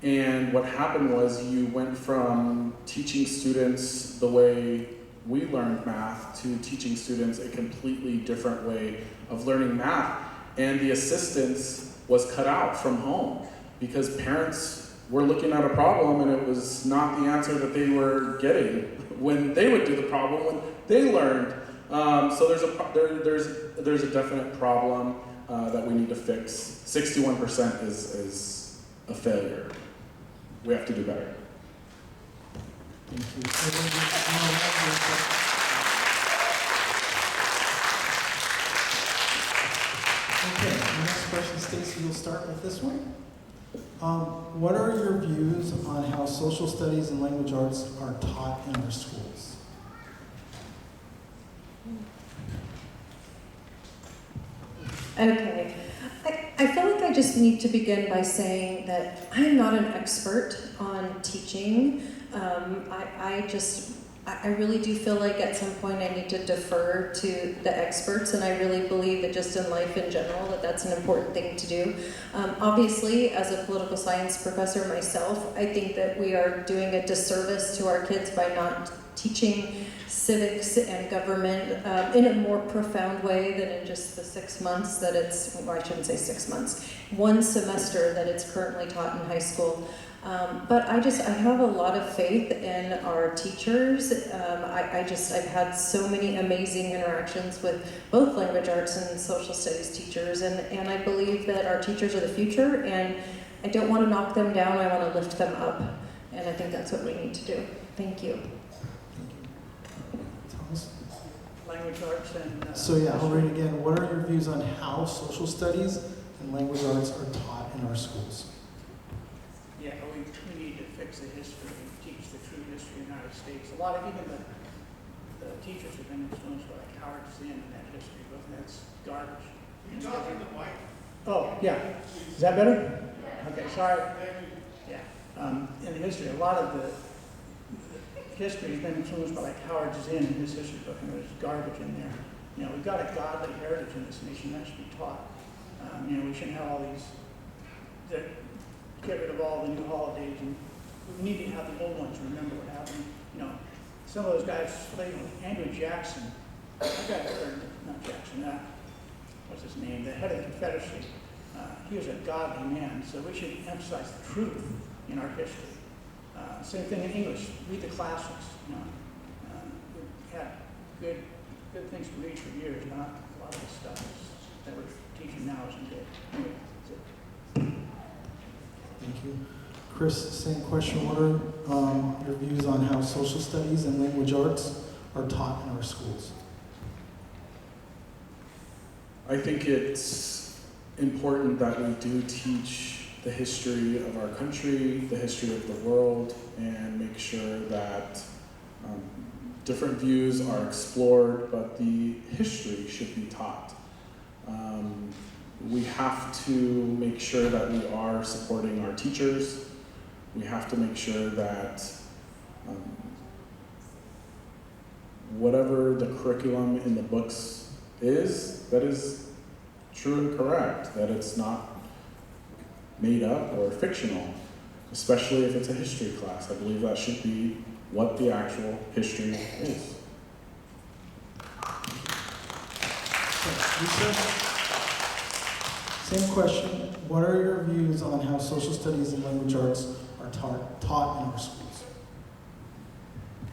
and what happened was you went from teaching students the way we learned math to teaching students a completely different way of learning math. And the assistants was cut out from home because parents were looking at a problem and it was not the answer that they were getting when they would do the problem when they learned. So there's a definite problem that we need to fix. 61% is a failure. We have to do better. Thank you. Okay, the next question, Stacy, you'll start with this one. What are your views on how social studies and language arts are taught in our schools? Okay. I feel like I just need to begin by saying that I'm not an expert on teaching. I really do feel like at some point I need to defer to the experts, and I really believe that just in life in general that that's an important thing to do. Obviously, as a political science professor myself, I think that we are doing a disservice to our kids by not teaching civics and government in a more profound way than in just the 6 months that it's, well, I shouldn't say 6 months, 1 semester that it's currently taught in high school. But I have a lot of faith in our teachers. I've had so many amazing interactions with both language arts and social studies teachers, and I believe that our teachers are the future, and I don't want to knock them down, I want to lift them up, and I think that's what we need to do. Thank you. Thomas? Language arts and... So yeah, I'll read it again. What are your views on how social studies and language arts are taught in our schools? Yeah, we need to fix the history and teach the true history of the United States. A lot of even the teachers have been influenced by like Howard Zinn and that history book, and that's garbage. You're talking to Mike. Oh, yeah. Is that better? Okay, sorry. Yeah. In the history, a lot of the history has been influenced by like Howard Zinn and his history book, and there's garbage in there. You know, we've got a godly heritage in this nation that should be taught. You know, we shouldn't have all these that get rid of all the new holidays, and we need to have the old ones remember what happened. You know, some of those guys, like Andrew Jackson, not Jackson, what's his name, the head of the Confederacy, he was a godly man, so we should emphasize the truth in our history. Same thing in English, read the classics. You know, we've had good things to read for years, not a lot of the stuff that we're teaching now isn't good. Anyway, that's it. Thank you. Chris, same question. What are your views on how social studies and language arts are taught in our schools? I think it's important that we do teach the history of our country, the history of the world, and make sure that different views are explored, but the history should be taught. We have to make sure that we are supporting our teachers. We have to make sure that whatever the curriculum in the books is, that is true and correct, that it's not made up or fictional, especially if it's a history class. I believe that should be what the actual history is. Lisa? Same question. What are your views on how social studies and language arts are taught in our schools?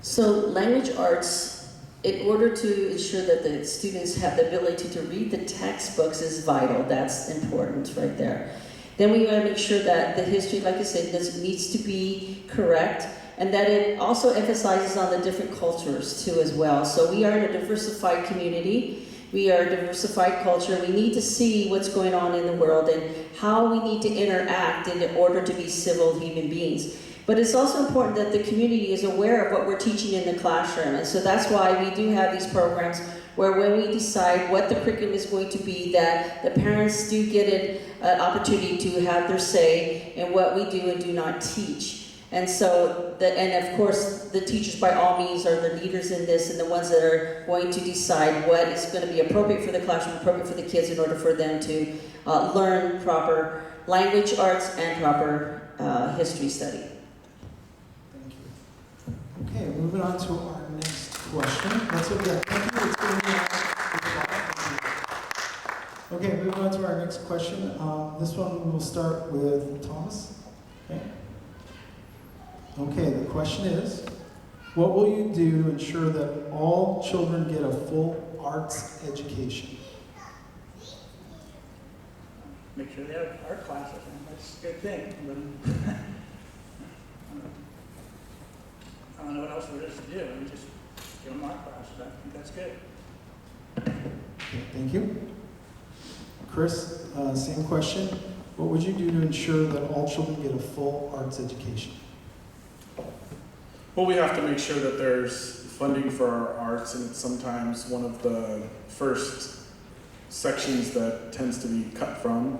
So language arts, in order to ensure that the students have the ability to read the textbooks is vital. That's important right there. Then we want to make sure that the history, like I said, needs to be correct, and that it also emphasizes on the different cultures too as well. So we are in a diversified community. We are a diversified culture. We need to see what's going on in the world and how we need to interact in order to be civil human beings. But it's also important that the community is aware of what we're teaching in the classroom. And so that's why we do have these programs where when we decide what the curriculum is going to be, that the parents do get an opportunity to have their say in what we do and do not teach. And so, and of course, the teachers by all means are the leaders in this and the ones that are going to decide what is going to be appropriate for the classroom, appropriate for the kids in order for them to learn proper language arts and proper history study. Thank you. Okay, moving on to our next question. That's what we got. Thank you. Okay, moving on to our next question. This one we'll start with Thomas. Okay. Okay, the question is, what will you do to ensure that all children get a full arts education? Make sure they have art classes, and that's a good thing. I don't know what else there is to do. I mean, just give them art classes. I think that's good. Okay, thank you. Chris, same question. What would you do to ensure that all children get a full arts education? Well, we have to make sure that there's funding for our arts, and it's sometimes one of the first sections that tends to be cut from.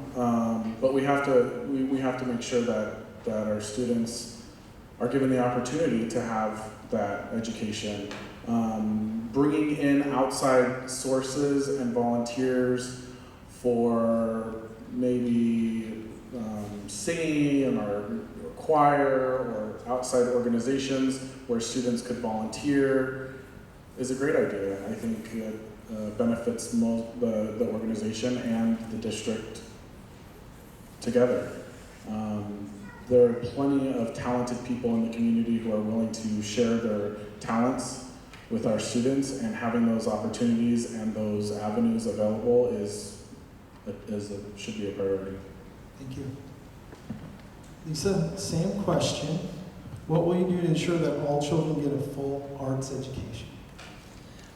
But we have to make sure that our students are given the opportunity to have that education. Bringing in outside sources and volunteers for maybe singing or choir or outside organizations where students could volunteer is a great idea. I think it benefits the organization and the district together. There are plenty of talented people in the community who are willing to share their talents with our students, and having those opportunities and those avenues available should be a priority. Thank you. Lisa, same question. What will you do to ensure that all children get a full arts education?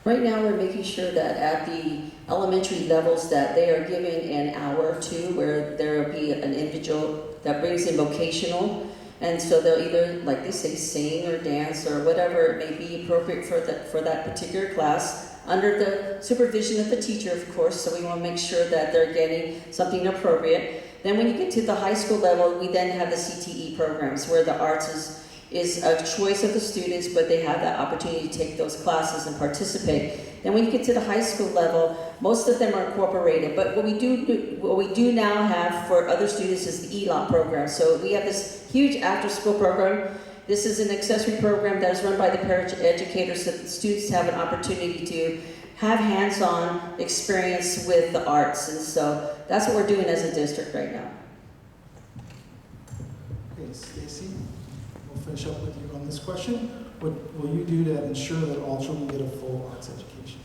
Right now, we're making sure that at the elementary levels that they are given an hour or two where there will be an individual that brings in vocational, and so they'll either, like they say, sing or dance or whatever it may be appropriate for that particular class, under the supervision of the teacher, of course, so we want to make sure that they're getting something appropriate. Then when you get to the high school level, we then have the CTE programs where the arts is a choice of the students, but they have that opportunity to take those classes and participate. Then when you get to the high school level, most of them are incorporated, but what we do now have for other students is the ELOP program. So we have this huge after-school program. This is an accessory program that is run by the paraeducators so that the students have an opportunity to have hands-on experience with the arts, and so that's what we're doing as a district right now. Okay, Stacy, we'll finish up with you on this question. What will you do to ensure that all children get a full arts education?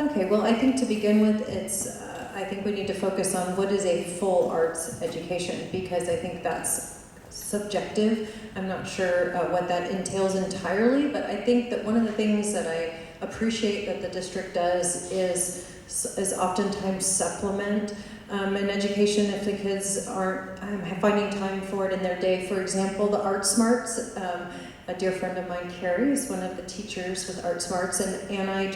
Okay, well, I think to begin with, I think we need to focus on what is a full arts education, because I think that's subjective. I'm not sure what that entails entirely, but I think that one of the things that I appreciate that the district does is oftentimes supplement an education if the kids aren't finding time for it in their day. For example, the Art Smarts. A dear friend of mine, Carrie, is one of the teachers with Art Smarts, and I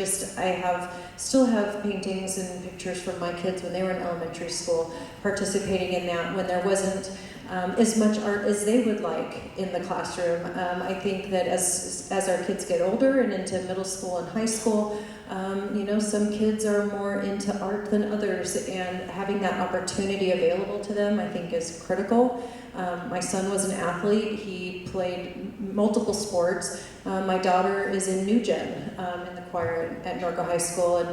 still have paintings and pictures from my kids when they were in elementary school participating in that when there wasn't as much art as they would like in the classroom. I think that as our kids get older and into middle school and high school, some kids are more into art than others, and having that opportunity available to them, I think, is critical. My son was an athlete. He played multiple sports. My daughter is in New Gen in the choir at Norco High School, and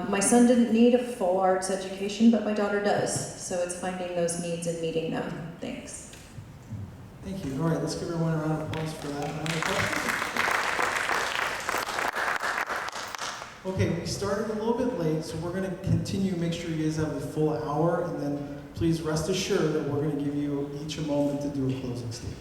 my son didn't need a full arts education, but my daughter does. So it's finding those needs and meeting them. Thanks. Thank you. All right, let's give everyone a round of applause for that round of questions. Okay, we started a little bit late, so we're going to continue, make sure you guys have the full hour, and then please rest assured that we're going to give you each a moment to do a closing statement.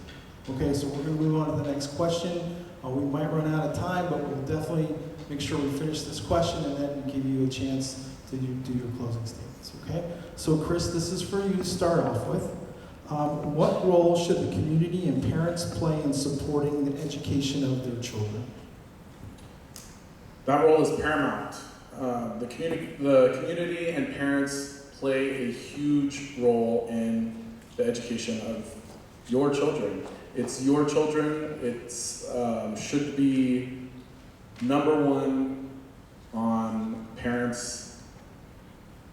Okay, so we're going to move on to the next question. We might run out of time, but we'll definitely make sure we finish this question and then give you a chance to do your closing statements, okay? So Chris, this is for you to start off with. What role should the community and parents play in supporting the education of their children? That role is paramount. The community and parents play a huge role in the education of your children. It's your children. It's should be number one on parents'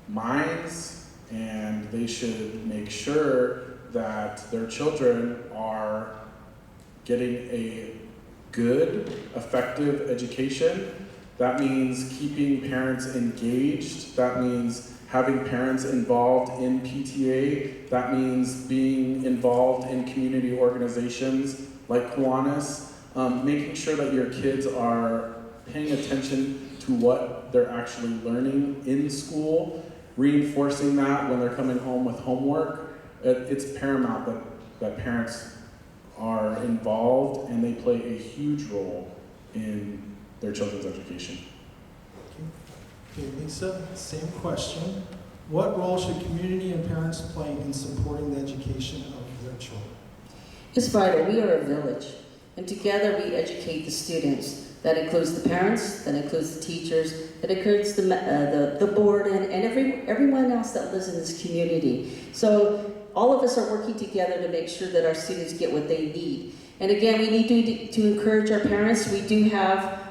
minds, and they should make sure that their children are getting a good, effective education That means keeping parents engaged. That means having parents involved in PTA. That means being involved in community organizations like Kiwanis, making sure that your kids are paying attention to what they're actually learning in school, reinforcing that when they're coming home with homework. It's paramount that parents are involved and they play a huge role in their children's education. Okay, Lisa, same question. What role should community and parents play in supporting the education of their children? It's vital. We are a village, and together we educate the students. That includes the parents, that includes the teachers, that includes the board, and everyone else that lives in this community. So all of us are working together to make sure that our students get what they need. And again, we need to encourage our parents. We do have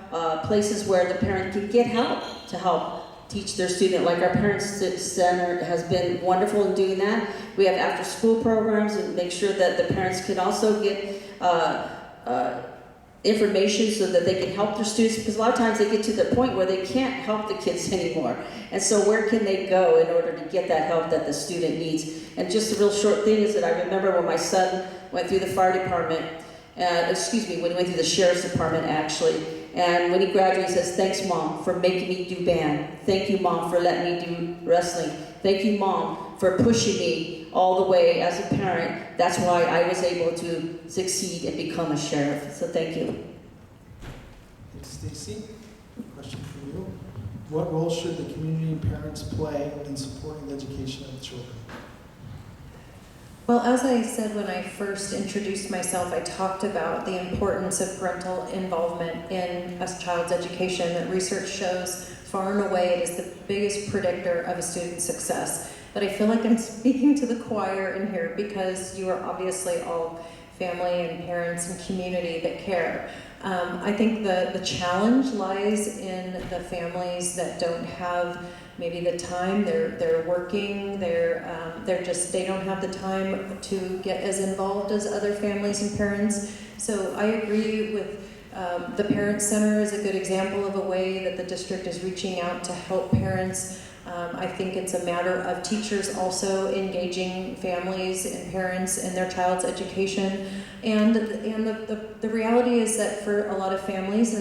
places where the parent can get help to help teach their student. Like our Parents Center has been wonderful in doing that. We have after-school programs and make sure that the parents can also get information so that they can help their students, because a lot of times they get to the point where they can't help the kids anymore. And so where can they go in order to get that help that the student needs? And just a real short thing is that I remember when my son went through the fire department, when he went through the sheriff's department actually, and when he graduated, he says, "Thanks, Mom, for making me do band. Thank you, Mom, for letting me do wrestling. Thank you, Mom, for pushing me all the way as a parent. That's why I was able to succeed and become a sheriff." So thank you. Thanks, Stacy. Question for you. What role should the community and parents play in supporting the education of the children? Well, as I said when I first introduced myself, I talked about the importance of parental involvement in a child's education. That research shows far and away it is the biggest predictor of a student's success. But I feel like I'm speaking to the choir in here because you are obviously all family and parents and community that care. I think the challenge lies in the families that don't have maybe the time. They're working. They don't have the time to get as involved as other families and parents. So I agree with the Parent Center is a good example of a way that the district is reaching out to help parents. I think it's a matter of teachers also engaging families and parents in their child's education. And the reality is that for a lot of families,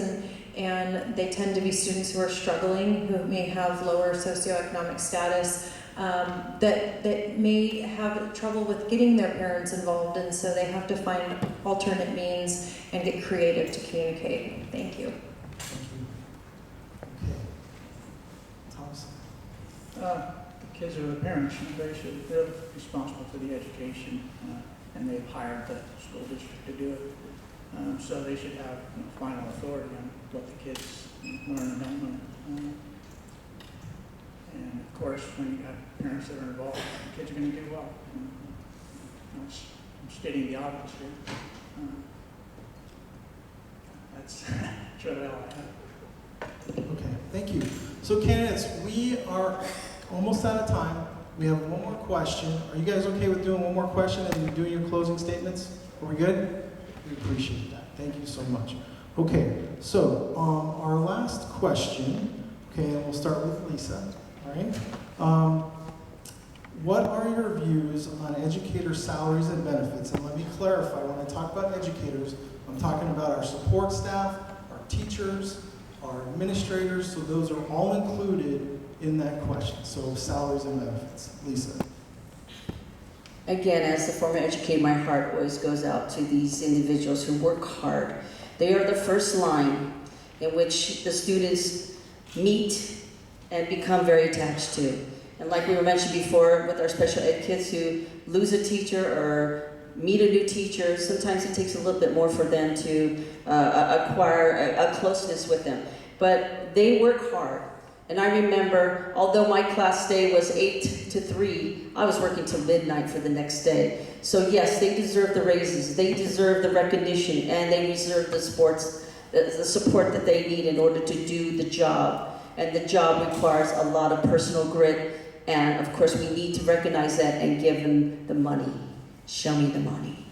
and they tend to be students who are struggling, who may have lower socioeconomic status, that may have trouble with getting their parents involved, and so they have to find alternate means and get creative to communicate. Thank you. Thank you. Okay. Thomas? The kids are the parents, and they're responsible for the education, and they've hired the school district to do it. So they should have final authority on what the kids learn and don't learn. And of course, when you have parents that are involved, the kids are going to do well. I'm stating the obvious here. That's really all I have. Okay, thank you. So candidates, we are almost out of time. We have one more question. Are you guys okay with doing one more question and doing your closing statements? Are we good? We appreciate that. Thank you so much. Okay, so our last question, okay, and we'll start with Lisa, all right? What are your views on educator salaries and benefits? And let me clarify, when I talk about educators, I'm talking about our support staff, our teachers, our administrators, so those are all included in that question. So salaries and benefits. Lisa. Again, as the former educator, my heart always goes out to these individuals who work hard. They are the first line in which the students meet and become very attached to. And like we were mentioned before with our special ed kids who lose a teacher or meet a new teacher, sometimes it takes a little bit more for them to acquire a closeness with them. But they work hard. And I remember, although my class day was 8 to 3, I was working till midnight for the next day. So yes, they deserve the raises, they deserve the recognition, and they deserve the support that they need in order to do the job. And the job requires a lot of personal grit, and of course we need to recognize that and give them the money. Show me the money.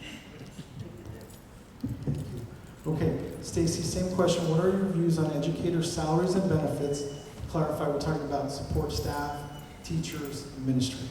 Okay, Stacy, same question. What are your views on educators' salaries and benefits? Clarify, we're talking about support staff, teachers, administrators.